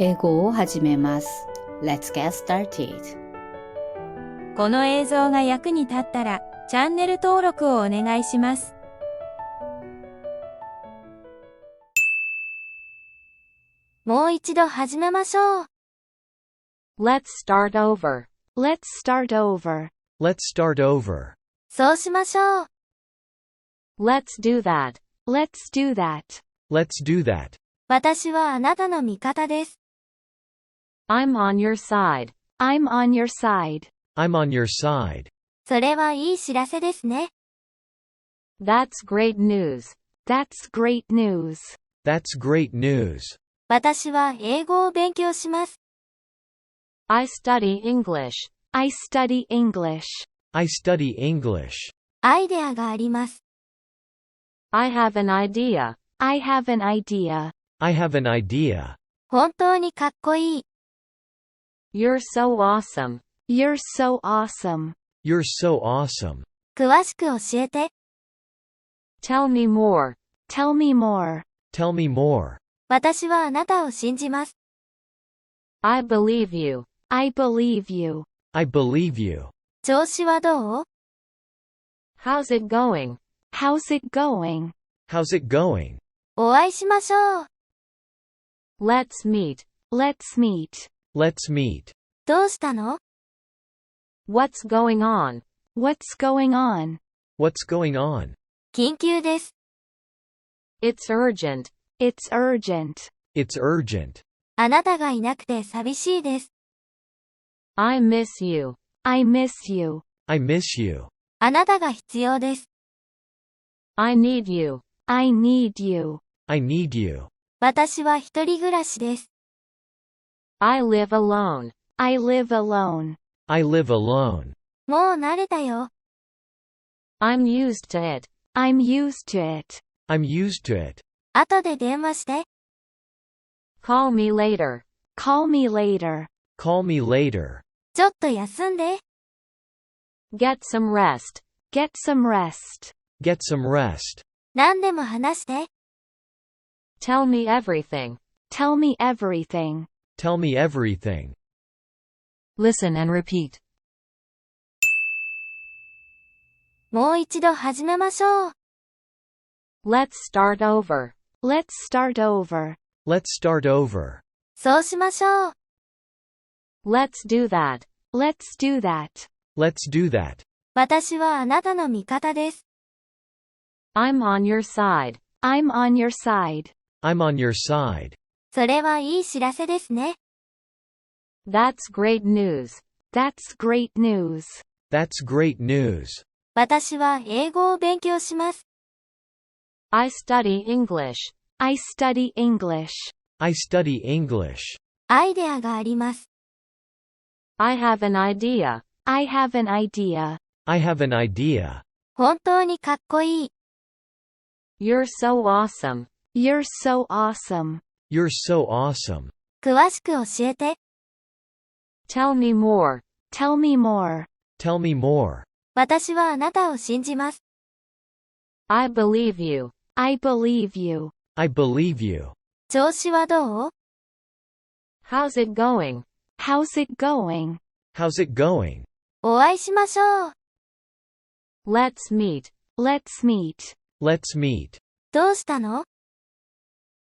英語を始めます。Let's get started. この映像が役に立ったら、チャンネル登録をお願いします。もう一度始めましょう。Let's start over. Let's start over. Let's start over. そうしましょう。Let's do that. Let's do that. Let's do that. 私はあなたの味方です。I'm on your side. I'm on your side. I'm on your side. それはいい知らせですね。That's great news. That's great news. That's great news. 私は英語を勉強します。I study English. I study English. I study English. アイデアがあります。I have an idea. I have an idea. I have an idea. 本当にかっこいい。You're so awesome. You're so awesome. You're so awesome. 詳しく教えて。Tell me more. Tell me more. Tell me more. 私はあなたを信じます。I believe you. I believe you. I believe you. 調子はどう？ How's it going? How's it going? How's it going? お会いしましょう。Let's meet. Let's meet. Let's meet. どうしたの？ What's going on? What's going on? What's going on? 緊急です。It's urgent. It's urgent. It's urgent. あなたがいなくて寂しいです。I miss you. I miss you. I miss you. あなたが必要です。I need you. I need you. I need you. 私は一人暮らしです。I live alone. I live alone. I live alone. もう慣れたよ。I'm used to it. I'm used to it. I'm used to it. 後で電話して。Call me later. Call me later. Call me later. ちょっと休んで。Get some rest. Get some rest. Get some rest. 何でも話して。Tell me everything. Tell me everything. Tell me everything. Listen and repeat. もう一度始めましょう。Let's start over. Let's start over. Let's start over. そうしましょう。Let's do that. Let's do that. Let's do that. 私はあなたの味方です。I'm on your side. I'm on your side. I'm on your side. それはいい知らせですね。That's great news. That's great news. That's great news. 私は英語を勉強します。I study English. I study English. I study English. アイデアがあります。I have an idea. I have an idea. I have an idea. 本当にかっこいい。You're so awesome. You're so awesome. You're so awesome. 詳しく教えて。Tell me more. Tell me more. Tell me more. 私はあなたを信じます。I believe you. I believe you. I believe you. 調子はどう？ How's it going? How's it going? How's it going? お会いしましょう。Let's meet. Let's meet. Let's meet. どうしたの？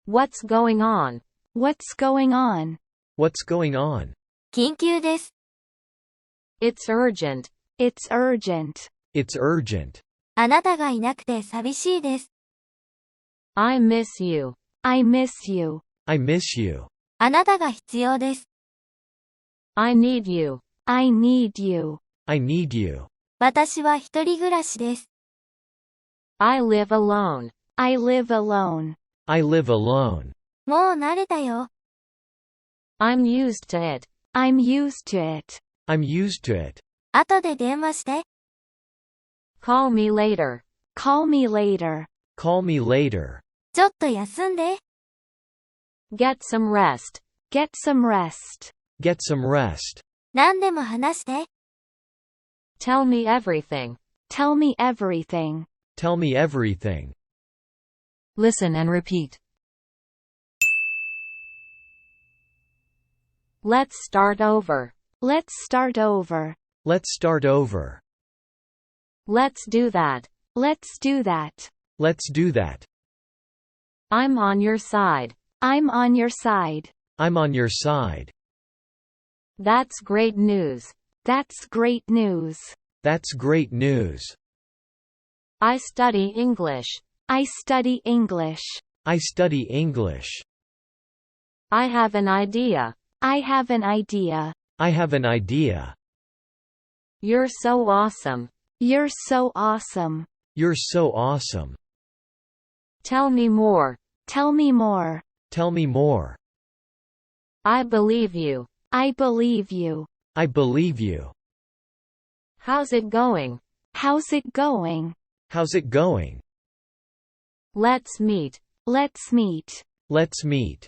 What's going on? What's going on? What's going on? 緊急です。It's urgent. It's urgent. It's urgent. あなたがいなくて寂しいです。I miss you. I miss you. I miss you. あなたが必要です。I need you. I need you. I need you. 私は一人暮らしです。I live alone. I live alone. I live alone. もう慣れたよ。I'm used to it. I'm used to it. I'm used to it. 後で電話して。Call me later. Call me later. Call me later. ちょっと休んで。Get some rest. Get some rest. Get some rest. 何でも話して。Tell me everything. Tell me everything. Tell me everything. Listen and repeat. Let's start over. Let's start over. Let's start over. Let's do that. Let's do that. Let's do that. I'm on your side. I'm on your side. I'm on your side. That's great news. That's great news. That's great news. I study English. I study English. I study English. I have an idea. I have an idea. I have an idea. You're so awesome. You're so awesome. You're so awesome. Tell me more. Tell me more. Tell me more. I believe you. I believe you. I believe you. How's it going? How's it going? How's it going? Let's meet. Let's meet. Let's meet.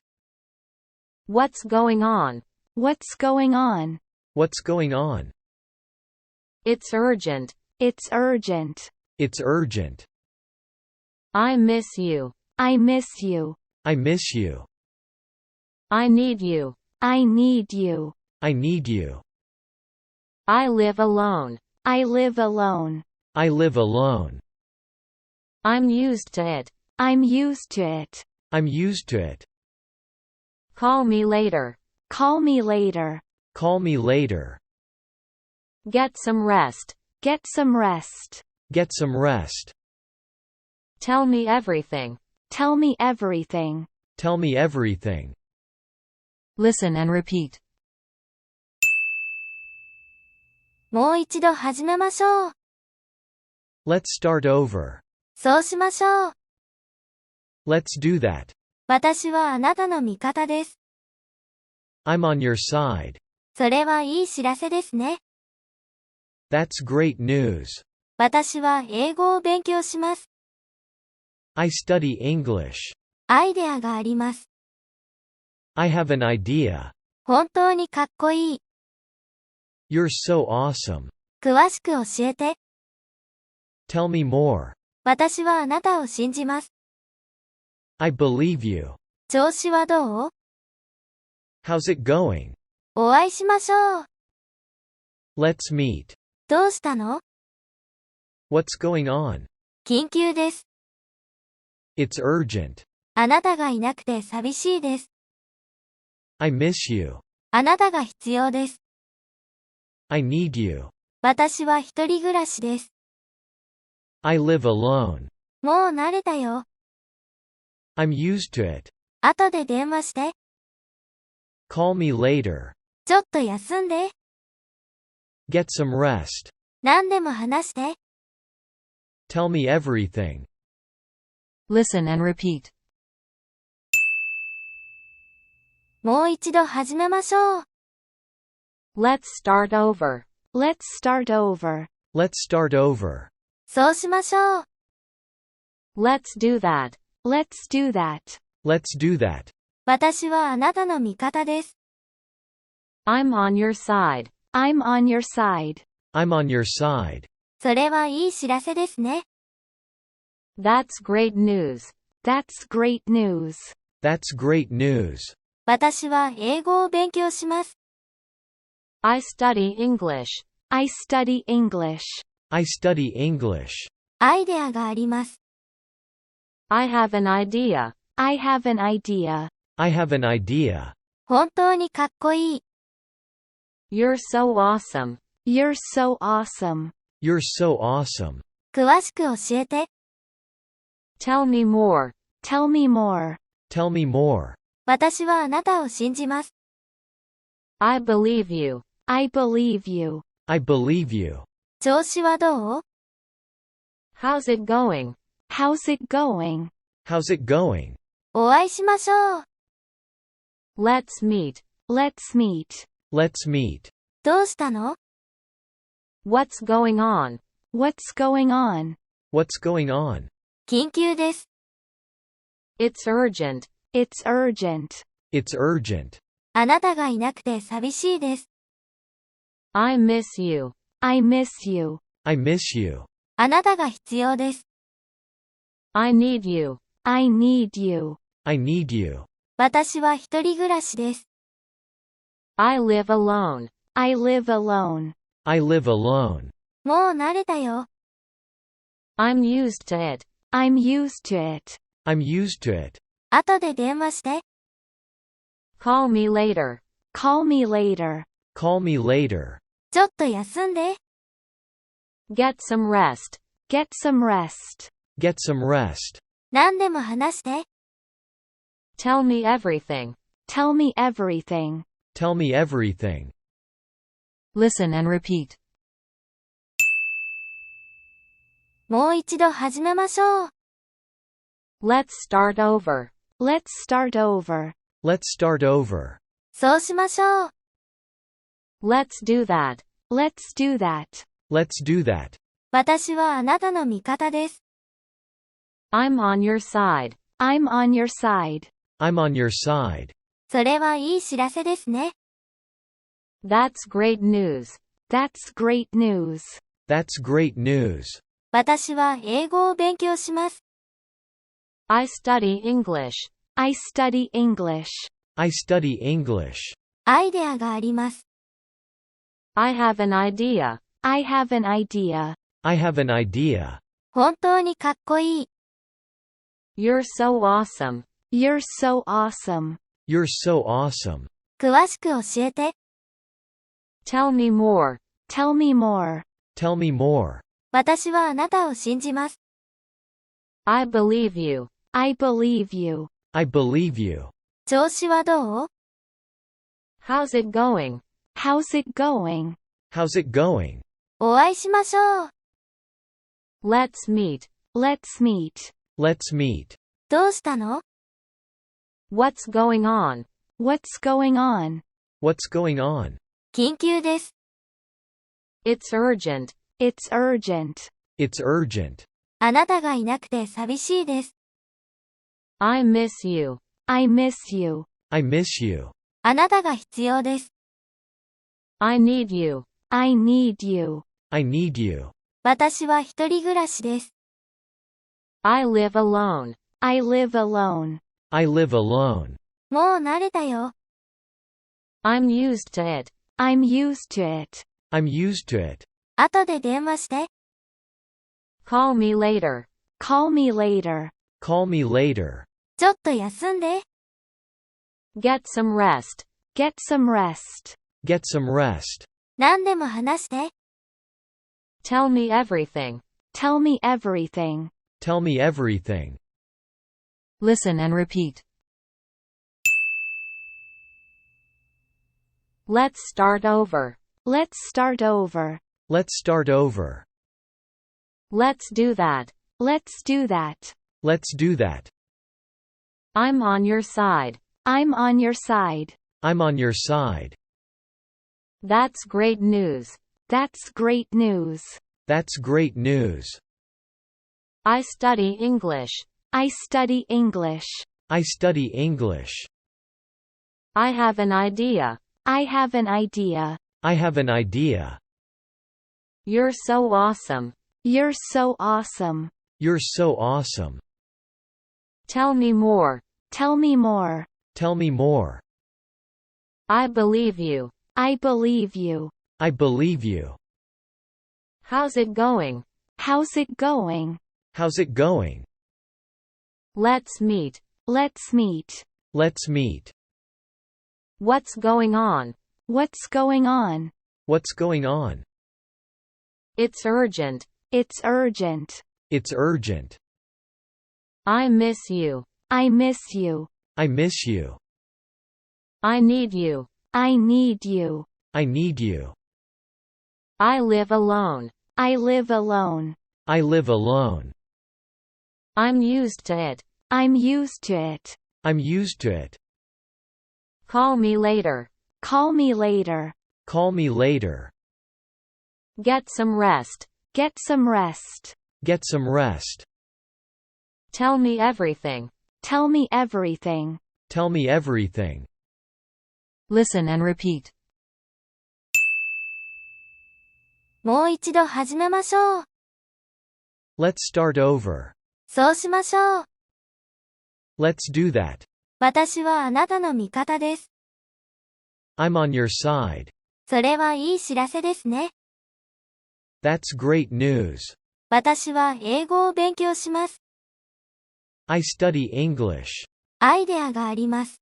What's going on? What's going on? What's going on? It's urgent. It's urgent. It's urgent. I miss you. I miss you. I miss you. I need you. I need you. I need you. I live alone. I live alone. I live alone. I'm used to it. I'm used to it. I'm used to it. Call me later. Call me later. Call me later. Get some rest. Get some rest. Get some rest. Tell me everything. Tell me everything. Tell me everything. Listen and repeat. もう一度始めましょう。Let's start over. そうしましょう。Let's do that. 私はあなたの味方です。I'm on your side. それはいい知らせですね。That's great news. 私は英語を勉強します。I study English. アイデアがあります。I have an idea. 本当にかっこいい。You're so awesome. 詳しく教えて。Tell me more. 私はあなたを信じます。I believe you. 調子はどう？ How's it going? お会いしましょう。Let's meet. どうしたの？ What's going on? 緊急です。It's urgent. あなたがいなくて寂しいです。I miss you. あなたが必要です。I need you. 私は一人暮らしです。I live alone. もう慣れたよ。I'm used to it. 後で電話して。Call me later. ちょっと休んで。Get some rest. 何でも話して。Tell me everything. Listen and repeat. もう一度始めましょう。Let's start over. Let's start over. Let's start over. そうしましょう。Let's do that. Let's do that. Let's do that. 私はあなたの味方です。I'm on your side. I'm on your side. I'm on your side. それはいい知らせですね。That's great news. That's great news. That's great news. 私は英語を勉強します。I study English. I study English. I study English. アイデアがあります。I have an idea. I have an idea. I have an idea. 本当にかっこいい。You're so awesome. You're so awesome. You're so awesome. 詳しく教えて。Tell me more. Tell me more. Tell me more. 私はあなたを信じます。I believe you. I believe you. I believe you. 調子はどう？ How's it going? How's it going? How's it going? お会いしましょう。Let's meet. Let's meet. Let's meet. どうしたの？ What's going on? What's going on? What's going on? 緊急です。It's urgent. It's urgent. It's urgent. あなたがいなくて寂しいです。I miss you. I miss you. I miss you. あなたが必要です。I need you. I need you. I need you. 私は一人暮らしです。I live alone. I live alone. I live alone. もう慣れたよ。I'm used to it. I'm used to it. I'm used to it. 後で電話して。Call me later. Call me later. Call me later. ちょっと休んで。Get some rest. Get some rest. Get some rest. 何でも話して。Tell me everything. Tell me everything. Tell me everything. Listen and repeat. もう一度始めましょう。Let's start over. Let's start over. Let's start over. そうしましょう。Let's do that. Let's do that. Let's do that. 私はあなたの味方です。I'm on your side. I'm on your side. I'm on your side. それはいい知らせですね。That's great news. That's great news. That's great news. 私は英語を勉強します。I study English. I study English. I study English. アイデアがあります。I have an idea. I have an idea. I have an idea. 本当にかっこいい。You're so awesome. You're so awesome. You're so awesome. 詳しく教えて。Tell me more. Tell me more. Tell me more. 私はあなたを信じます。I believe you. I believe you. I believe you. 調子はどう？ How's it going? How's it going? How's it going? お会いしましょう。Let's meet. Let's meet. Let's meet. どうしたの？ What's going on? What's going on? What's going on? 緊急です。It's urgent. It's urgent. It's urgent. あなたがいなくて寂しいです。I miss you. I miss you. I miss you. あなたが必要です。I need you. I need you. I need you. 私は一人暮らしです。I live alone. I live alone. I live alone. もう慣れたよ。I'm used to it. I'm used to it. I'm used to it. 後で電話して。Call me later. Call me later. Call me later. ちょっと休んで。Get some rest. Get some rest. Get some rest. 何でも話して。Tell me everything. Tell me everything. Tell me everything. Listen and repeat. Let's start over. Let's start over. Let's start over. Let's do that. Let's do that. Let's do that. I'm on your side. I'm on your side. I'm on your side. That's great news. That's great news. That's great news. I study English. I study English. I study English. I have an idea. I have an idea. I have an idea. You're so awesome. You're so awesome. You're so awesome. Tell me more. Tell me more. Tell me more. I believe you. I believe you. I believe you. How's it going? How's it going? How's it going? Let's meet. Let's meet. Let's meet. What's going on? What's going on? What's going on? It's urgent. It's urgent. It's urgent. I miss you. I miss you. I miss you. I need you. I need you. I need you. I live alone. I live alone. I live alone. I'm used to it. I'm used to it. I'm used to it. Call me later. Call me later. Call me later. Get some rest. Get some rest. Get some rest. Tell me everything. Tell me everything. Tell me everything. Listen and repeat. もう一度始めましょう。Let's start over. そうしましょう。Let's do that. 私はあなたの味方です。I'm on your side. それはいい知らせですね。That's great news. 私は英語を勉強します。I study English. アイデアがあります。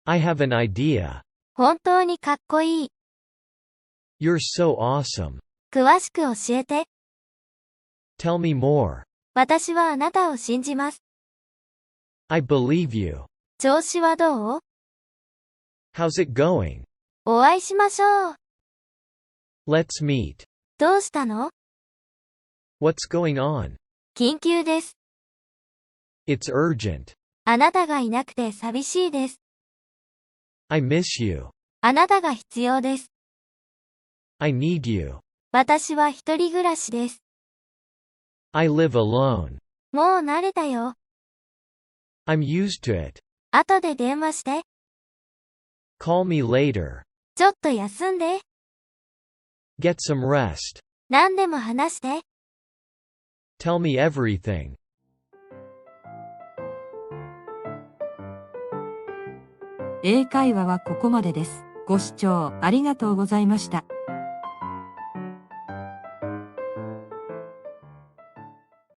I have an idea. 本当にかっこいい。You're so awesome. 詳しく教えて。Tell me more. 私はあなたを信じます。I believe you. 調子はどう？ How's it going? お会いしましょう。Let's meet. どうしたの？ What's going on? 緊急です。It's urgent. あなたがいなくて寂しいです。I miss you. あなたが必要です。I need you. 私は一人暮らしです。I live alone. もう慣れたよ。I'm used to it. 後で電話して。Call me later. ちょっと休んで。Get some rest. 何でも話して。Tell me everything. 英会話はここまでです。ご視聴ありがとうございました。